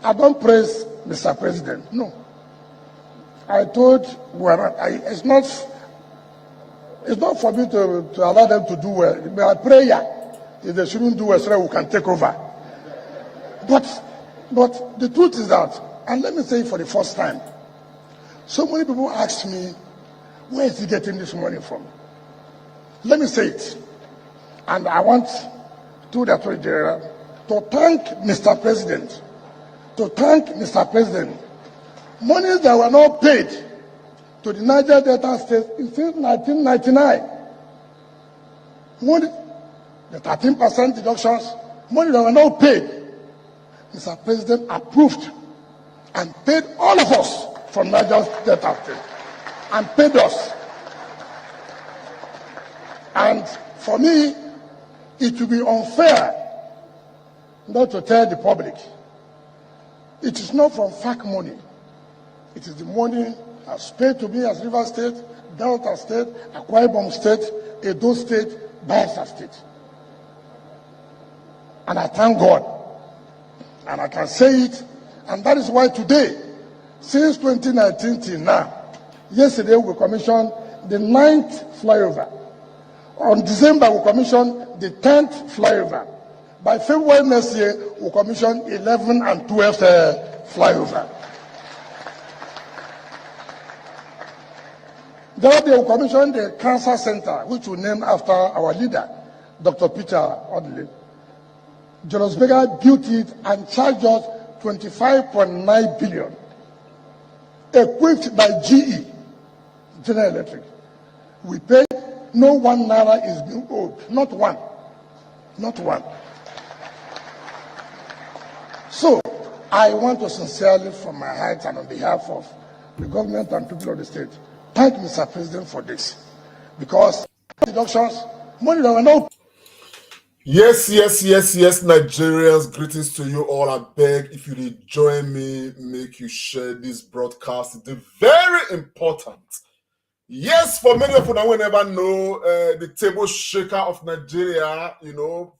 I don't praise Mr. President. No. I told it's not for me to allow them to do well. My prayer is they shouldn't do well so that we can take over. But the truth is that, and let me say it for the first time, so many people ask me, where is he getting this money from? Let me say it. And I want to the Attorney General to thank Mr. President. Monies that were not paid to the Niger Delta State since 1999. Money, the 13% deductions, money that were not paid. Mr. President approved and paid all of us from Niger Delta State and paid us. And for me, it would be unfair not to tell the public. It is not from FAC money. It is the money that's paid to me as Rivers State, Delta State, Akwa Ibom State, Edo State, Bayelsa State. And I thank God. And I can say it. And that is why today, since 2019 till now, yesterday we commissioned the 9th flyover. On December, we commissioned the 10th flyover. By February next year, we commission 11 and 12th flyover. The other day, we commissioned the Cancer Center, which we named after our leader, Dr. Peter Odley. Julius Berger built it and charged us 25.9 billion, equipped by GE, General Electric. We paid, no 1 naira is being owed, not one. So, I want to sincerely, from my heart and on behalf of the government and people of the state, thank Mr. President for this. Because deductions, money that were not. Yes, Nigerians, greetings to you all. I beg, if you did join me, make you share this broadcast. It's very important. Yes, for many of you now will never know the table shaker of Nigeria,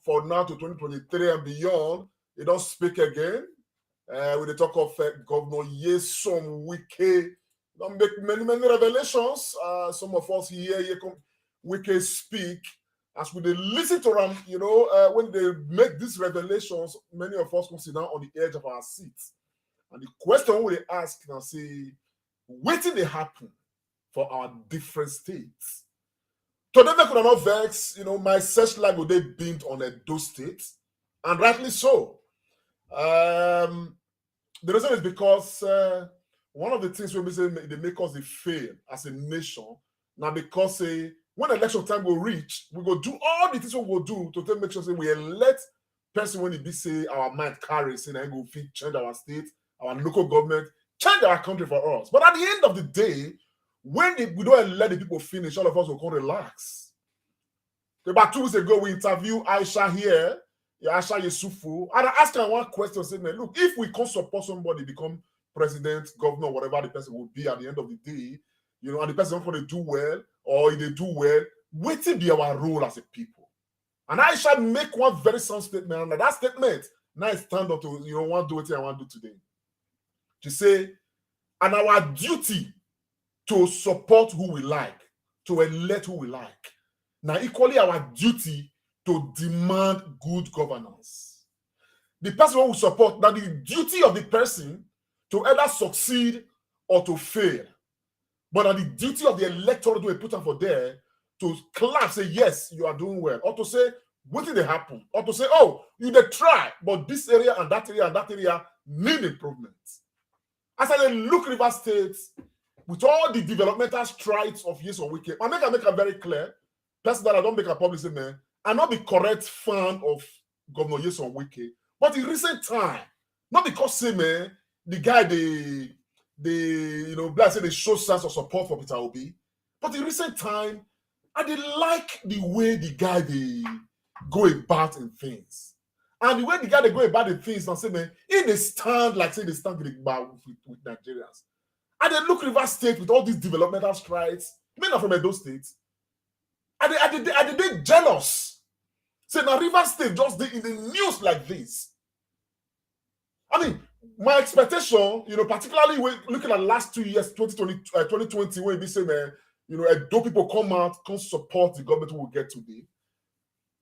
for now to 2023 and beyond, they don't speak again. With the talk of Governor Nyesom Wike, don't make many revelations. Some of us here Wike speak. As we listen to them, when they make these revelations, many of us come sit down on the edge of our seats. And the question we ask and say, what did they happen for our different states? Today, they could not vex, my searchlight will they beamed on Edo State, and rightly so. The reason is because one of the things when we say they make us fail as a nation, now because when election time will reach, we go do all the things we will do to make sure say we elect person when it be say our mind carries and go fit change our state, our local government, change our country for us. But at the end of the day, when we don't let the people finish, all of us will come relax. About 2 weeks ago, we interviewed Aisha here, Aisha Yusufu, and I asked her one question, saying, look, if we can't support somebody become president, governor, whatever the person will be at the end of the day, and the person going to do well, or if they do well, what will be our role as a people? And Aisha make one very sound statement, and that statement, now it's stand up to, want to do what I want to do today. She say, and our duty to support who we like, to elect who we like. Now, equally our duty to demand good governance. The person who will support, now the duty of the person to either succeed or to fail. But now the duty of the electorate to put up for there to clap, say, yes, you are doing well. Or to say, what did they happen? Or to say, oh, you did try, but this area and that area need improvements. As I look River State, with all the developmental strides of Nyesom Wike, I make it very clear, person that I don't make a public statement, I'm not the correct fan of Governor Nyesom Wike, but in recent time, not because say man, the guy they say they show signs of support for Peter Obi, but in recent time, I did like the way the guy they go about in things. And the way the guy they go about in things, and say man, in they stand like say they stand with Nigerians. And they look River State with all these developmental strides, men are from Edo State. And they jealous. Say now River State just did in the news like this. I mean, my expectation, particularly when looking at last 2 years, 2020, when we say, man, though people come out, come support the government we will get today.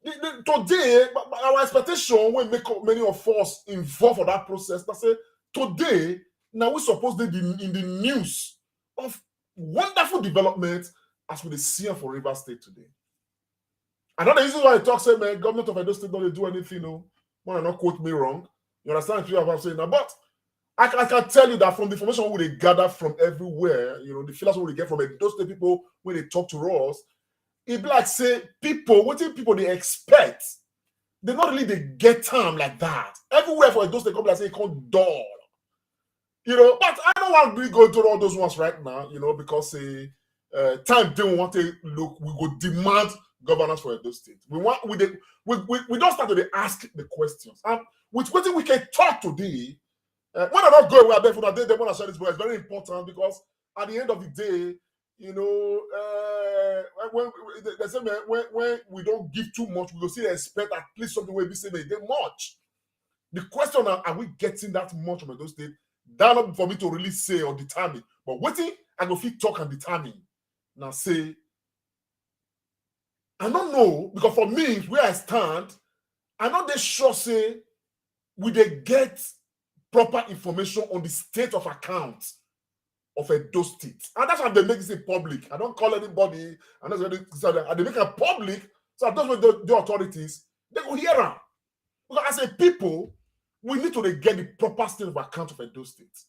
Today, our expectation when make many of us involved for that process, that say today, now we supposed to be in the news of wonderful development as we see for Rivers State today. And that's the reason why I talk, say, man, government of Edo State don't do anything, no. Want to not quote me wrong. You understand what I'm saying now? But I can tell you that from the information we they gather from everywhere, the feelings we get from Edo State people when they talk to us, it be like say what people they expect, they not really they get time like that. Everywhere for Edo State come like say it come dull. But I don't want to really go through all those ones right now, because time they want to look, we go demand governance for Edo State. We don't start to ask the questions. And with what we can talk today, when I don't go away, therefore they want to share this, but it's very important because at the end of the day, when they say when we don't give too much, we will still expect at least something where we say they get much. The question are we getting that much from Edo State? That not for me to really say or determine, but waiting I go fit talk and determine. Now say, I don't know, because for me, where I stand, I know they sure say we they get proper information on the state of account of Edo State. And that's why they make it public. I don't call anybody, and that's why they make it public, so those with the authorities, they go hear them. Because as a people, we need to get the proper state of account of Edo State.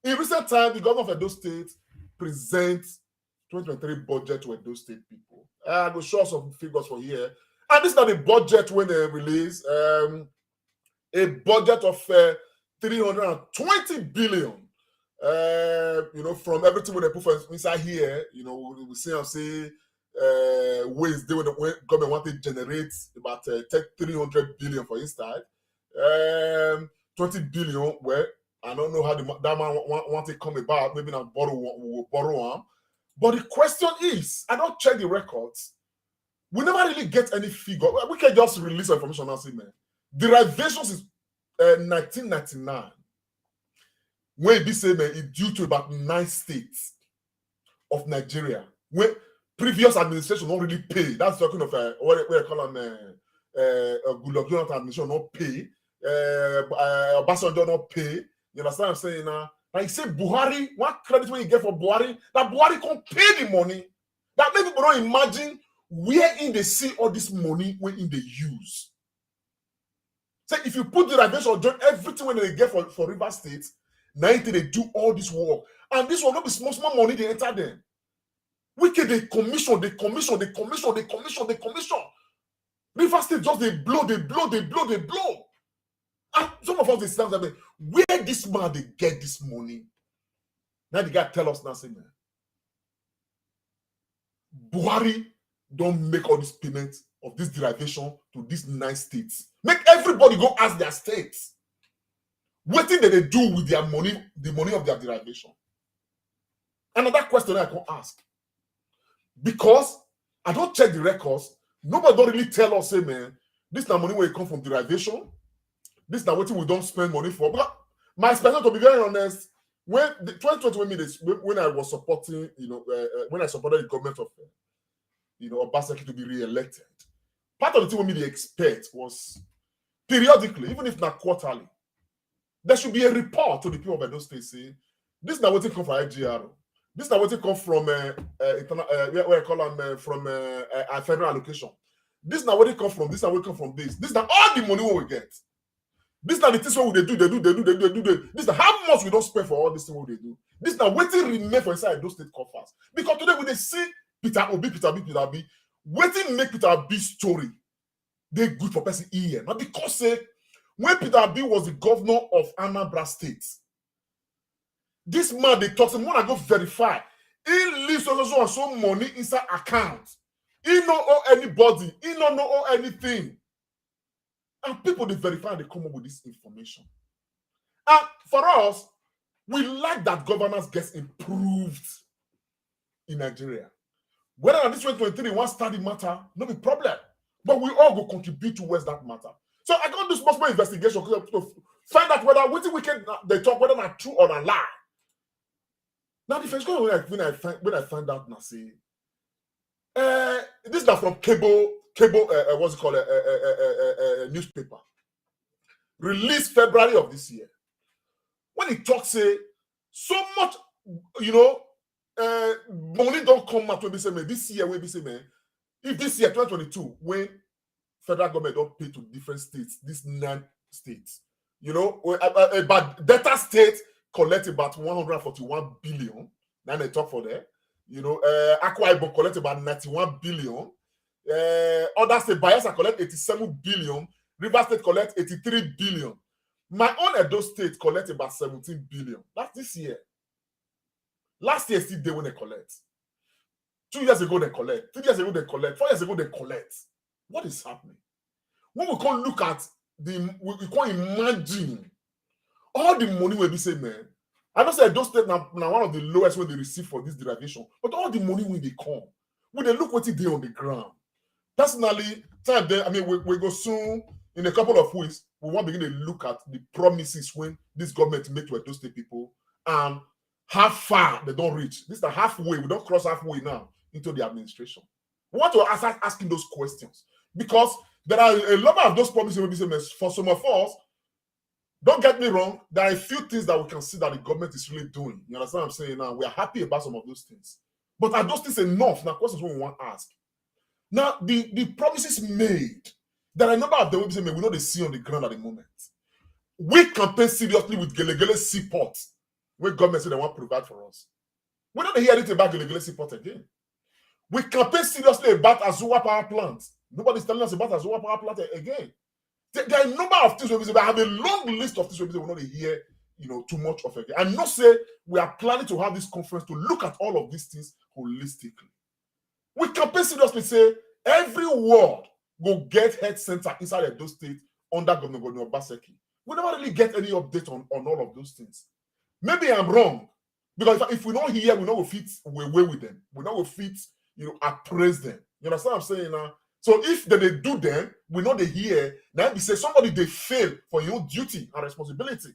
In recent time, the government of Edo State presents 2023 budget to Edo State people. I will show some figures for here. And this is not the budget when they release a budget of 320 billion. From everything when they put for inside here, we see and say ways they when the government want to generate about 300 billion for inside. 20 billion, well, I don't know how that man want to come about. Maybe not we'll borrow one. But the question is, I don't check the records. We never really get any figure. We can just release information and say, man, derivations is 1999. When it be say, man, it's due to about 9 states of Nigeria. When previous administration don't really pay. That's talking of what they call them Goodluck Jonathan administration not pay. Obasanjo not pay. You understand what I'm saying now? Now you say Buhari, what credit when you get for Buhari? That Buhari can't pay the money. That many people don't imagine where in they see all this money when in they use. So if you put the derivation or join everything when they get for River State, now they do all this work. And this will not be small money they enter them. Wicked they commission. River State just they blow. And some of us they stand there, where this man they get this money? Now the guy tell us now, say, man, Buhari don't make all these payments of this derivation to these 9 states. Make everybody go ask their states. What thing that they do with their money, the money of their derivation? Another question I can ask. Because I don't check the records, nobody don't really tell us, say, man, this is the money where it come from derivation. This is not what we don't spend money for. But my experience, to be very honest, when the 2020 when I was supporting, when I supported the government of, Obaseki to be re-elected, part of the thing we expect was periodically, even if not quarterly, there should be a report to the people of Edo State saying, this is not what it come from IGR. This is not what it come from where I call them from a federal allocation. This is not what it come from. This is not what it come from. This is not all the money we get. This is not the things what they do. This is not how much we don't spend for all this thing what they do. This is not waiting remain for inside those state coffers. Because today when they see Peter B, waiting make Peter B story, they good for person here. Not because when Peter B was the governor of Anambra State, this man they talk, when I go verify, he leaves so money inside account. He don't owe anybody. He don't owe anything. And people they verify, they come up with this information. And for us, we like that governance gets improved in Nigeria. Whether this 2023 one study matter, no be problem. But we all go contribute towards that matter. So I got this much more investigation find out whether what the weekend they talk whether not true or not lie. Now the first question when I find out now say, this is not from cable what's it called newspaper released February of this year. When he talks say so much, money don't come out when we say man this year when we say man if this year 2022 when federal government don't pay to different states, these 9 states, about Delta State collect about 141 billion. Now they talk for there. Akwa Ibom collect about 91 billion. Other state Bayelsa collect 87 billion. Rivers State collect 83 billion. My own Edo State collect about 17 billion. That's this year. Last year still they when they collect. 2 years ago they collect. 3 years ago they collect. 4 years ago they collect. What is happening? When we can't look at we can't imagine all the money we be say, man. I don't say those states now one of the lowest when they receive for this derivation, but all the money when they come, when they look what it they on the ground. Personally, time there, I mean, we go soon in a couple of weeks. We want to begin to look at the promises when this government make to those state people and how far they don't reach. This is the halfway. We don't cross halfway now into the administration. We want to start asking those questions because there are a lot of those promises for some of us. Don't get me wrong, there are a few things that we can see that the government is really doing. You understand what I'm saying now? We are happy about some of those things. But are those things enough? Now, questions we want to ask. Now, the promises made, there are a number of them we know they see on the ground at the moment. We campaign seriously with Gelegele Seaport, where government say they want to provide for us. We don't hear anything about Gelegele Seaport again. We campaign seriously about Azua Power Plant. Nobody's telling us about Azua Power Plant again. There are a number of things we say, I have a long list of things we say we not hear, too much of it. And not say we are planning to have this conference to look at all of these things holistically. We campaign seriously say every ward go get health center inside of those states under Governor Obaseki. We never really get any update on all of those things. Maybe I'm wrong because if we don't hear, we know we fit away with them. We know we fit, appraise them. You understand what I'm saying now? So if they do them, we know they hear. Now we say somebody they fail for your duty and responsibility.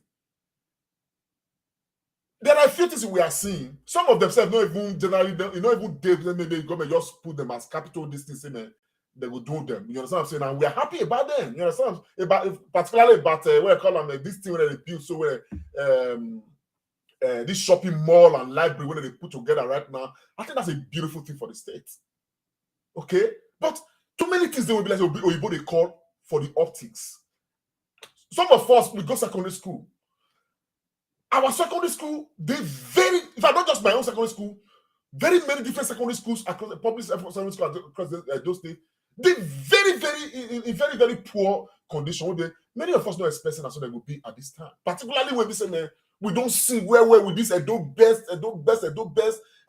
There are a few things we are seeing. Some of themselves not even generally, even maybe government just put them as capital distance and they will do them. You understand what I'm saying? And we are happy about them. You understand? Particularly about what I call them this thing where they build so where this shopping mall and library where they put together right now. I think that's a beautiful thing for the state. Okay, but too many things they will be like Oyibo they call for the optics. Some of us we go secondary school. Our secondary school, if I not just my own secondary school, very many different secondary schools across the public secondary schools across those states, they in very, very poor condition. Many of us not expecting as they will be at this time. Particularly when we say, man, we don't see where with this Edo best,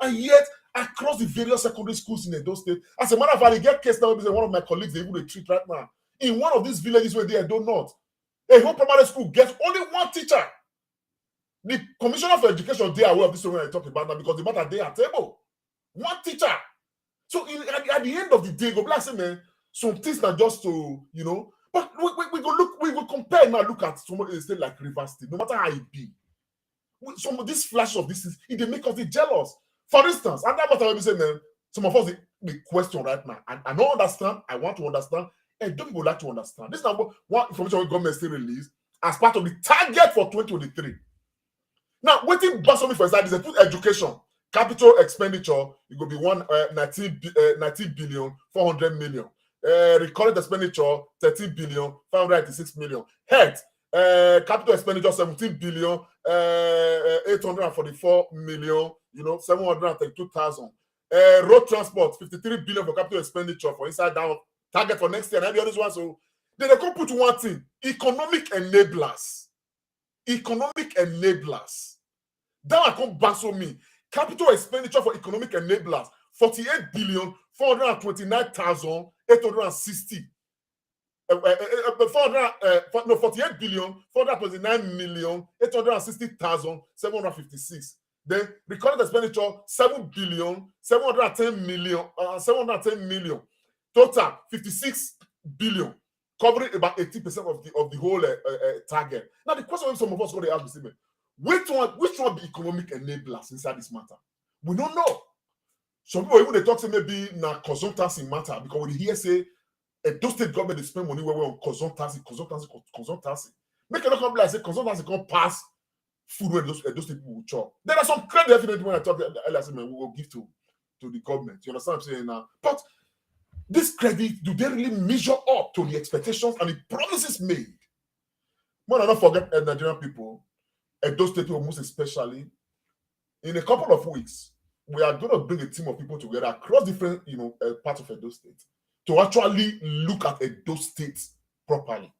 and yet across the various secondary schools in Edo State. As a matter of fact, I get case now. One of my colleagues they even treat right now in one of these villages where they do not. A whole primary school gets only one teacher. The Commissioner for Education they are aware of this when I talk about now because the matter they are table. One teacher. So at the end of the day, go bless him, man. Some things are just to but we go compare now. Look at some state like Rivers State. No matter how it be, some of these flashes of this it they make us jealous. For instance, and that's what I will say, man. Some of us the question right now, and I don't understand. I want to understand, and don't people like to understand. This is one information government still released as part of the target for 2023. Now, waiting bust me for example, is a put education capital expenditure. It will be 19 billion 400 million. Recurrent expenditure 13 billion 586 million. Health capital expenditure 17 billion 844 million. 732,000. Road transport 53 billion for capital expenditure for inside down target for next year. And every other one. So they can put one thing: economic enablers. Economic enablers. That will come back to me. Capital expenditure for economic enablers 48 billion 429,860. 48 billion 429 million 860,756. Then recorded expenditure 7 billion 710 million 710 million. Total 56 billion covering about 80% of the whole target. Now, the question some of us going to ask is, which one be economic enablers inside this matter? We don't know. Some people even they talk say maybe na consultancy matter because when you hear say those state government they spend money on consultancy. Make it not come like say consultancy can pass food when those people will chop. There are some credit definitely when I talk earlier, we will give to the government. You understand what I'm saying now? But this credit, do they really measure up to the expectations and the promises made? More than not forget Nigerian people, those state people most especially, in a couple of weeks, we are going to bring a team of people together across different, parts of Edo State to actually look at Edo State properly.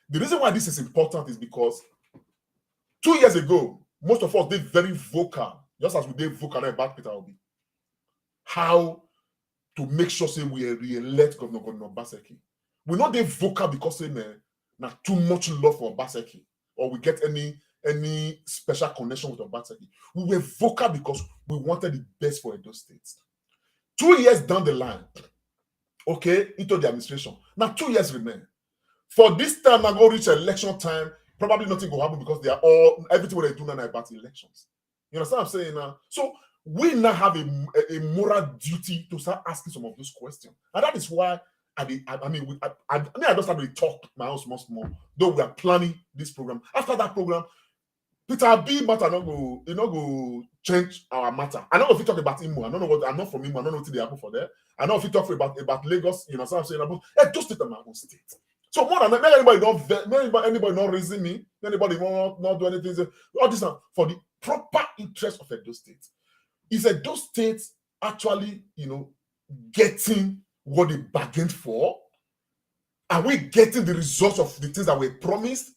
The reason why this is important is because 2 years ago, most of us did very vocal, just as we did vocal about Peter Obi, how to make sure say we re-elect Governor Obaseki. We're not there vocal because say not too much love for Obaseki or we get any special connection with Obaseki. We were vocal because we wanted the best for Edo State. 2 years down the line, okay, into the administration. Now 2 years remain. For this time, I go reach election time, probably nothing will happen because they are all everything what they do now about elections. You understand what I'm saying now? So we now have a moral duty to start asking some of those questions, and that is why I just start to talk my own small. Though we are planning this program. After that program, Peter B matter not go change our matter. I don't know if you talk about Imo. I don't know what I'm not from Imo. I don't know what they happen for there. I know if you talk about Lagos. You know what I'm saying about just state and my own state. So more than anybody not raising me, anybody not do anything. All this for the proper interest of Edo State. Is Edo State actually, getting what they bargained for? Are we getting the results of the things that were promised?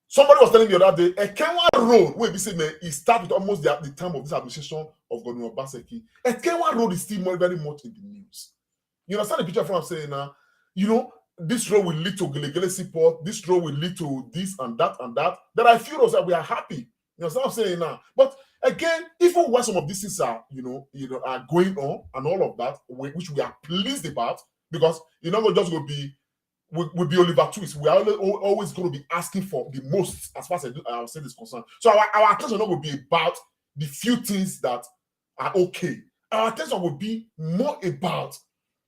Somebody was telling me the other day, a Kenwa road, where we say, man, it started almost the time of this administration of Governor Obaseki. A Kenwa road is still very much in the news. You understand the picture from I'm saying now? This road will lead to Gele Port. This road will lead to this and that and that. There are a few roads that we are happy. You know what I'm saying now? But again, even when some of these things are, are going on and all of that, which we are pleased about, because just going to be, will be Oliver Twist. We are always going to be asking for the most as far as our state is concerned. So our attention not going to be about the few things that are okay. Our attention will be more about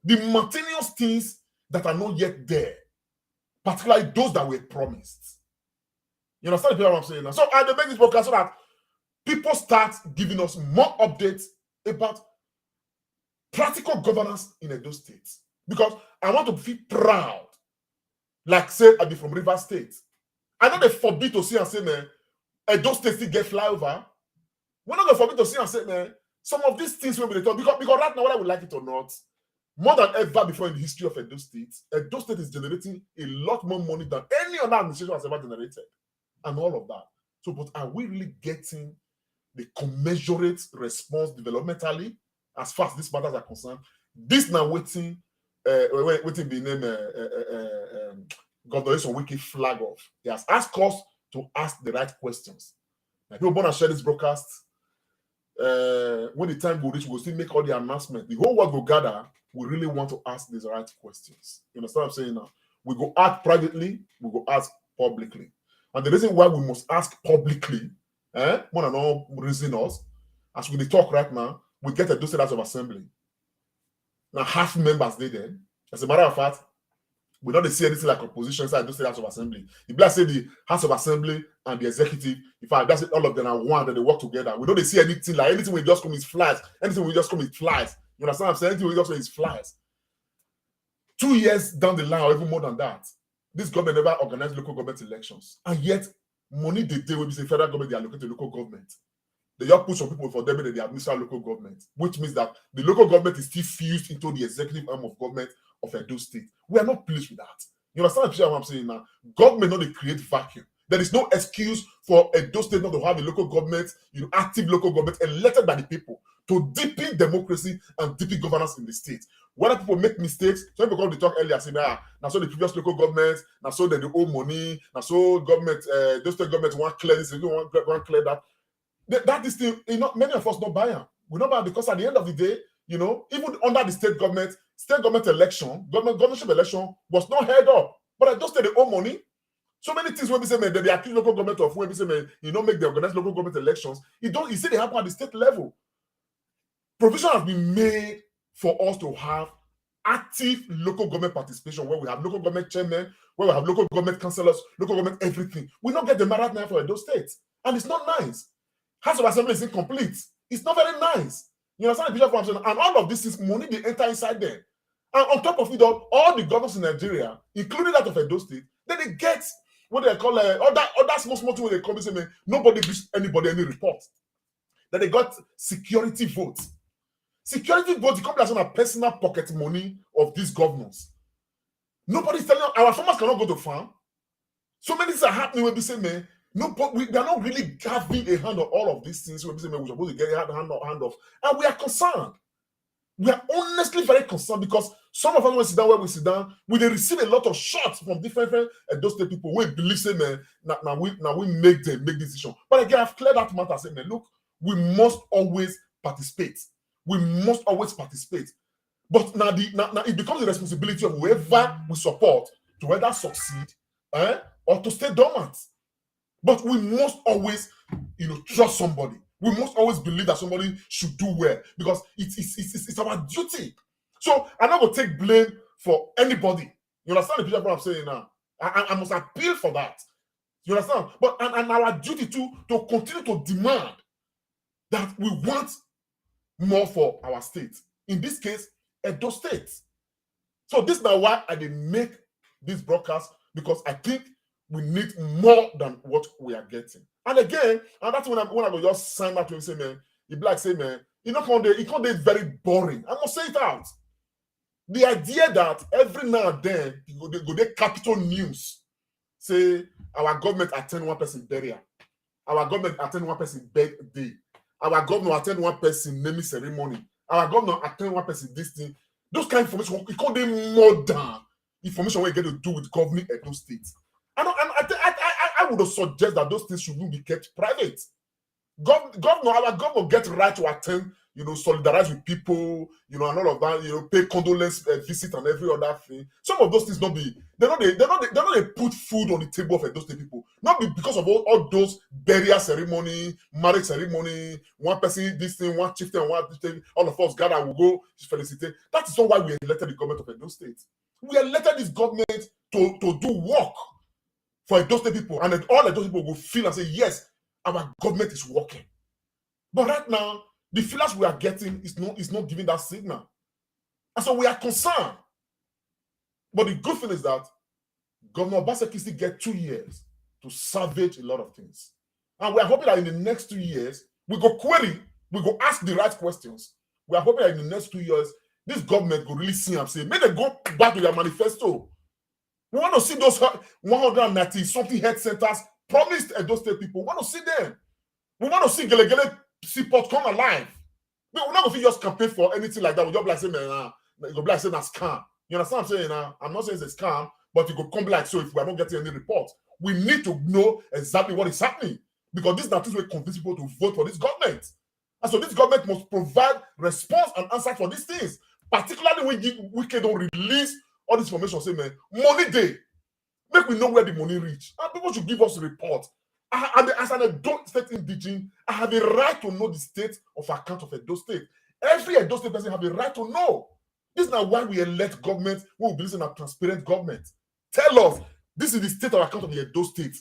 the maintenance things that are not yet there, particularly those that were promised. You understand what I'm saying now? So I make this podcast so that people start giving us more updates about practical governance in Edo State. Because I want to feel proud. Like say I be from River State. I know they forbid to see and say, man, Edo State still get flyover. We're not going to forbid to see and say, man, some of these things will be talk because right now, whether we like it or not, more than ever before in the history of Edo State is generating a lot more money than any other administration has ever generated. And all of that. So, but are we really getting the commensurate response developmentally as far as these matters are concerned? This now waiting the name Governor Wike flag off. He has asked us to ask the right questions. Now, people want to share this broadcast. When the time will reach, we'll still make all the announcements. The whole world will gather. We really want to ask these right questions. You understand what I'm saying now? We go ask privately, we go ask publicly. And the reason why we must ask publicly, more than all reason us, as we talk right now, we get a State House of Assembly. Now, half members they there. As a matter of fact, we don't see anything like opposition inside the State House of Assembly. If I say the House of Assembly and the executive, if I that's it, all of them are one, and they work together. We don't see anything like anything we just come is flies. Anything we just come is flies. You understand what I'm saying? Anything we just come is flies. 2 years down the line, or even more than that, this government never organized local government elections. And yet, money they do when we say federal government, they allocate to local government. They just put some people for them and they administer local government, which means that the local government is still fused into the executive arm of government of Edo State. We are not pleased with that. You understand what I'm saying now? Government not create vacuum. There is no excuse for Edo State not to have a local government, active local government elected by the people to deepen democracy and deepen governance in the state. Whether people make mistakes, some people they talk earlier, say, now so the previous local government, now so they owe money, now so government, those state governments want clear this, they don't want clear that. That is still, many of us don't buy them. We don't buy them because at the end of the day, even under the state government, state government election, governorship election was not held up. But I just say they owe money. So many things when we say, man, they accuse local government of when we say, man, you don't make the organized local government elections. You see they happen at the state level. Provision has been made for us to have active local government participation, where we have local government chairmen, where we have local government councillors, local government everything. We don't get the right now for those states. And it's not nice. House of Assembly is incomplete. It's not very nice. You understand the picture from saying? And all of this is money they enter inside there. And on top of it all the governors in Nigeria, including that of Edo State, then they get what they call other small thing where they come and say, man, nobody gives anybody any report. Then they got security votes. Security votes come as a personal pocket money of these governors. Nobody's telling us, our farmers cannot go to farm. So many things are happening when we say, man, no, but they're not really having a hand on all of these things. When we say, man, we're supposed to get a hand off. And we are concerned. We are honestly very concerned because some of us, when we sit down where we sit down, we receive a lot of shots from different those state people who believe, say, man, now we make this decision. But again, I've cleared that matter. Say, man, look, we must always participate. We must always participate. But now it becomes the responsibility of whoever we support to either succeed or to stay dormant. But we must always, trust somebody. We must always believe that somebody should do well because it's our duty. So I'm not going to take blame for anybody. You understand the picture of what I'm saying now? I must appeal for that. You understand? But and our duty to continue to demand that we want more for our state. In this case, Edo State. So this is now why I didn't make this broadcast, because I think we need more than what we are getting. And again, and that's when I go just sign that to him, say, man, you black say, man, it can't be very boring. I must say it out. The idea that every now and then you go there capital news, say our government attend one person burial, our government attend one person birthday, our governor attend one person naming ceremony, our governor attend one person this thing. Those kind of information, it can't be more than information we get to do with governing Edo State. And I would suggest that those things shouldn't be kept private. Our governor gets right to attend, solidarize with people, and all of that, pay condolence visit and every other thing. Some of those things they're not put food on the table of those people. Not because of all those burial ceremony, marriage ceremony, one person this thing, one chieftain, one this thing, all of us gather, will go felicitate. That is not why we elected the government of Edo State. We elected this government to do work for Edo State people, and all Edo people will feel and say, yes, our government is working. But right now, the feelers we are getting is not giving that signal. And so we are concerned. But the good thing is that Governor Obaseki still get 2 years to salvage a lot of things. And we are hoping that in the next 2 years, we go query, we go ask the right questions. We are hoping that in the next 2 years, this government will really see and say, may they go back to their manifesto. We want to see those 190-something health centers promised Edo State people. We want to see them. We want to see Gelegele Seaport come alive. We're not going to just campaign for anything like that. We just like say, man, you like saying that's scam. You understand what I'm saying? I'm not saying it's a scam, but it could come like so if we are not getting any reports. We need to know exactly what is happening, because this is not this way to convince people to vote for this government. And so this government must provide response and answer for these things, particularly when we can don't release all this information. Say, man, money day. Make we know where the money reach. And people should give us a report. As an Edo State indigene, I have a right to know the state of account of Edo State. Every Edo State person have a right to know. This is not why we elect government who will believe in a transparent government. Tell us, this is the state of account of the Edo State.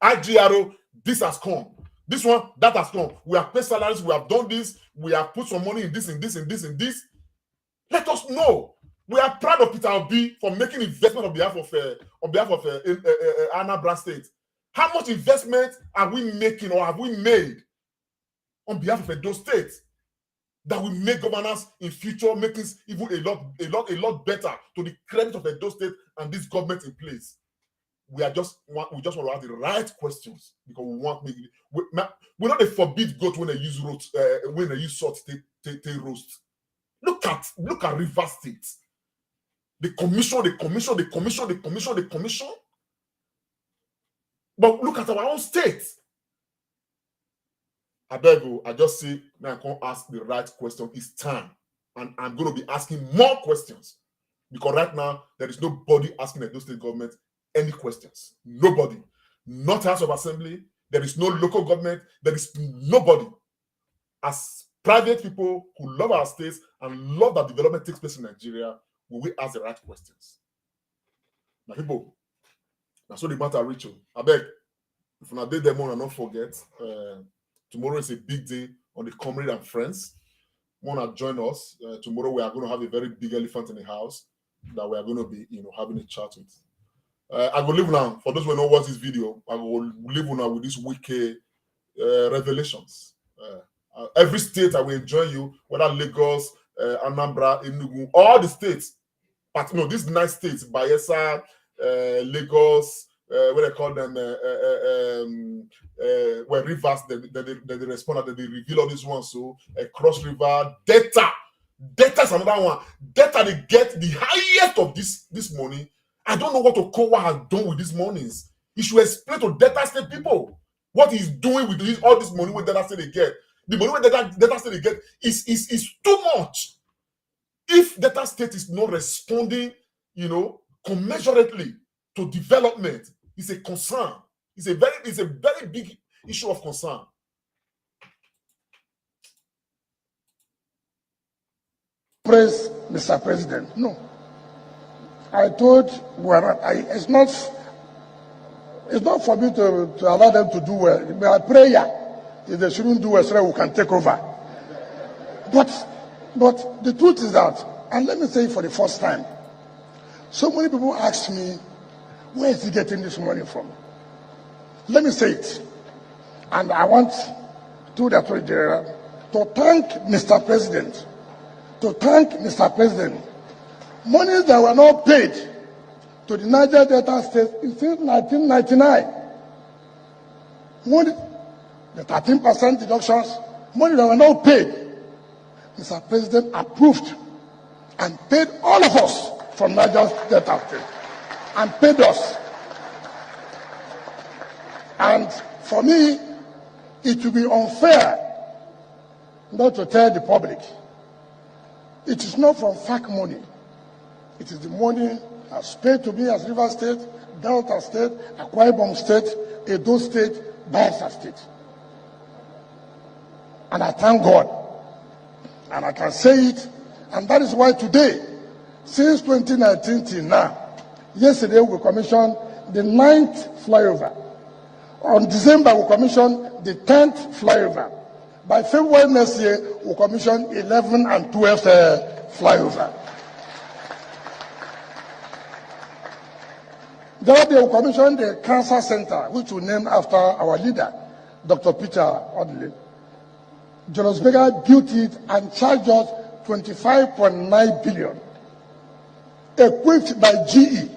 IGRO, this has come. This one, that has come. We have paid salaries, we have done this, we have put some money in this, and this, and this, and this. Let us know. We are proud of Peter Obi for making investment on behalf of Anambra State. How much investment are we making or have we made on behalf of Edo State that will make governance in future make things even a lot better to the credit of Edo State and this government in place? We just want to have the right questions, because we're not a forbid goat when they use salt to roast. Look at Rivers State. The commission. But look at our own state. I beg you, I just say, now I can't ask the right question. It's time. And I'm going to be asking more questions because right now there is nobody asking the Edo State government any questions. Nobody. Not House of Assembly. There is no local government. There is nobody. As private people who love our states and love that development takes place in Nigeria, will we ask the right questions? Now, people, that's what the matter reach you. I beg, if you did them on and not forget, tomorrow is a big day on the Comrade and Friends. Want to join us? Tomorrow we are going to have a very big elephant in the house that we are going to be, having a chat with. I will leave now. For those who don't watch this video, I will leave now with this Wike revelations. Every state I will enjoy you, whether Lagos, Anambra, Enugu, all the states. But these nice states, Bayelsa, Lagos, what they call them, where rivers, they respond, that they reveal all these ones. So Cross River, Delta is another one. Delta, they get the highest of this money. I don't know what Okowa has done with these monies. He should explain to Delta State people what he's doing with all this money with Delta State they get. The money with Delta State they get is too much. If Delta State is not responding, commensurately to development, it's a concern. It's a very big issue of concern. Praise Mr. President. No. I told it's not for me to allow them to do well. My prayer, if they shouldn't do well, so we can take over. But the truth is that, and let me say it for the first time, so many people ask me, where is he getting this money from? Let me say it. And I want, through the Attorney General, to thank Mr. President. Monies that were not paid to the Niger Delta State since 1999. Money, the 13% deductions, money that were not paid. Mr. President approved and paid all of us from Niger Delta State and paid us. And for me, it would be unfair not to tell the public. It is not from FAC money. It is the money that's paid to me as River State, Delta State, Akwa Ibom State, Edo State, Bayelsa State. And I thank God. And I can say it. And that is why today, since 2019 till now, yesterday we commissioned the 9th flyover. On December, we commissioned the 10th flyover. By February next year, we commission 11 and 12th flyover. The other day, we commissioned the Cancer Center, which we named after our leader, Dr. Peter Odley. Julius Berger built it and charged us 25.9 billion, equipped by GE,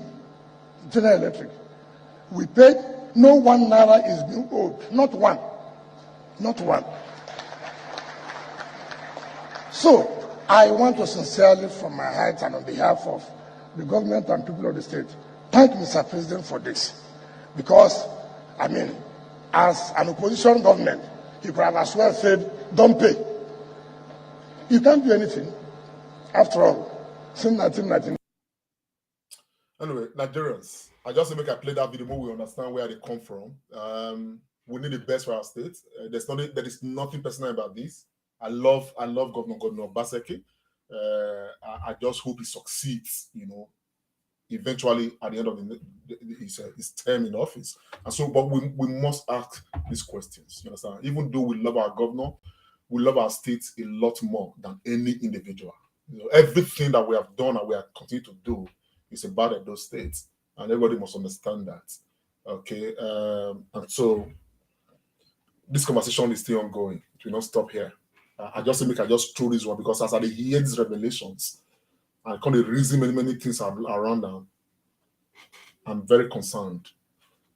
General Electric. We paid, no 1 naira is being owed, not one. So, I want to sincerely, from my heart and on behalf of the government and people of the state, thank Mr. President for this. Because, as an opposition government, he could have as well said, don't pay. You can't do anything. After all, since 1999. Anyway, Nigerians, I just make I play that video more we understand where they come from. We need the best for our state. There is nothing personal about this. I love Governor Obaseki. I just hope he succeeds, eventually at the end of his term in office. And so, but we must ask these questions. You understand? Even though we love our governor, we love our state a lot more than any individual. Everything that we have done and we are continue to do is about those states, and everybody must understand that. Okay, and so this conversation is still ongoing. It will not stop here. I just throw this one because as I hear these revelations, I can't reason many things around them. I'm very concerned,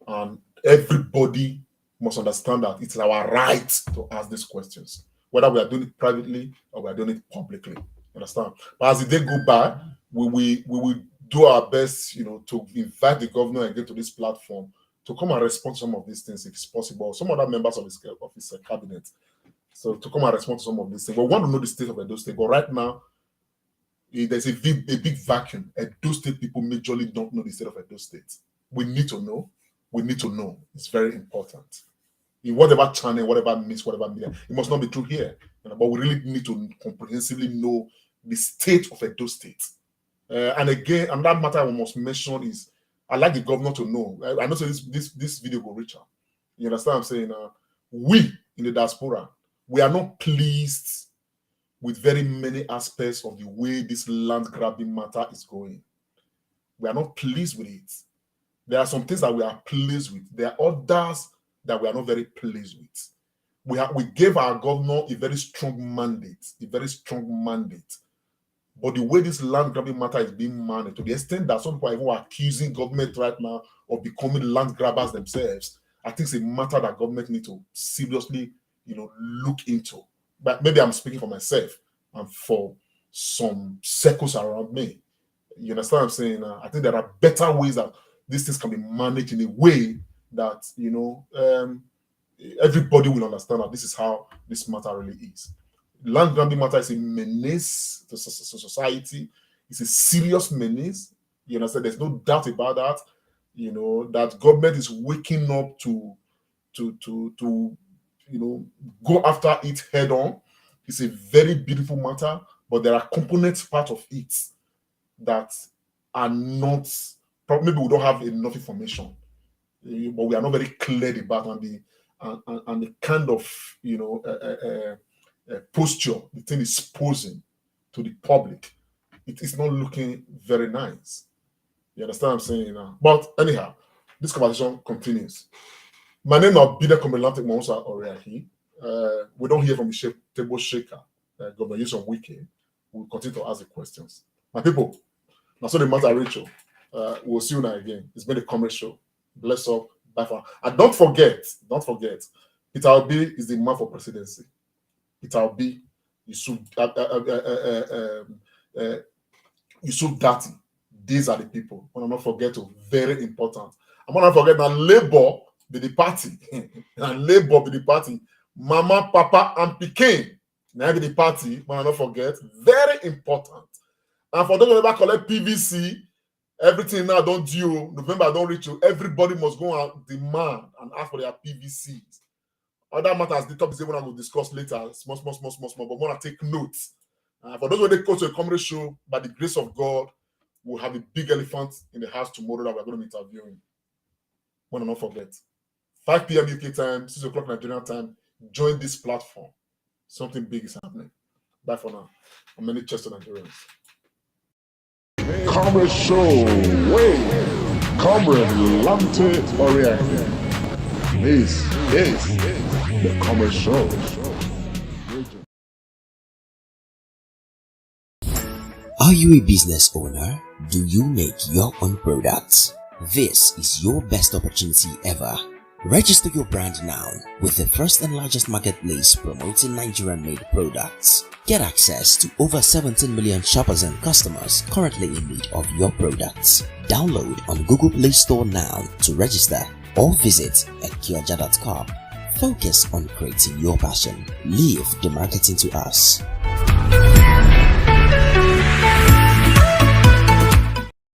and everybody must understand that it's our right to ask these questions, whether we are doing it privately or we are doing it publicly. Understand? But as the day go by, we will do our best, to invite the governor again to this platform to come and respond to some of these things if it's possible. Some other members of his cabinet, so to come and respond to some of these things. We want to know the state of Edo State, but right now There's a big vacuum. Edo State people majorly don't know the state of Edo State. We need to know. We need to know. It's very important. In whatever channel, whatever means, whatever media, it must not be true here. But we really need to comprehensively know the state of Edo State. And again, another matter I must mention is I'd like the governor to know. I know this video will reach out. You understand what I'm saying? We in the diaspora, we are not pleased with very many aspects of the way this land grabbing matter is going. We are not pleased with it. There are some things that we are pleased with. There are others that we are not very pleased with. We gave our governor a very strong mandate, But the way this land grabbing matter is being managed, to the extent that some people are even accusing government right now of becoming land grabbers themselves, I think it's a matter that government need to seriously, look into. But maybe I'm speaking for myself and for some circles around me. You understand what I'm saying? I think there are better ways that these things can be managed in a way that, everybody will understand that this is how this matter really is. Land grabbing matter is a menace to society. It's a serious menace. You understand? There's no doubt about that. That government is waking up to go after it head on. It's a very beautiful matter, but there are components part of it that are not, maybe we don't have enough information, but we are not very clear about and the kind of posture the thing is posing to the public. It is not looking very nice. You understand what I'm saying now? But anyhow, this conversation continues. My name is Bida Komelantek Monsa Oriahi. We don't hear from the table shaker, Governor Yusuf Wike. We'll continue to ask the questions. My people, now so the matter, Rachel. We'll see you now again. It's been a commerce show. Bless up. Bye for now. And don't forget, Peter Obi is the man for presidency. Peter Obi, Yusuf Dati. These are the people. I want to not forget to, very important. I want to forget that Labour be the party. And Labour be the party. Mama, Papa, and Pikin. Now be the party. I want to not forget. Very important. And for those who ever collect PVC, everything now don't due. November don't reach you. Everybody must go and demand and ask for their PVCs. Other matters, the topics we're going to discuss later. Small. But we want to take notes. For those who they go to a comedy show, by the grace of God, we'll have a big elephant in the house tomorrow that we're going to be interviewing. Want to not forget. 5 p.m. UK time, 6 o'clock Nigerian time. Join this platform. Something big is happening. Bye for now. And many cheers to Nigerians. Comrade Show, Comrade Lante Oriente. This is the Comrade Show. Are you a business owner? Do you make your own products? This is your best opportunity ever. Register your brand now with the first and largest marketplace promoting Nigerian-made products. Get access to over 17 million shoppers and customers currently in need of your products. Download on Google Play Store now to register or visit ekioja.com. Focus on creating your passion. Leave the marketing to us.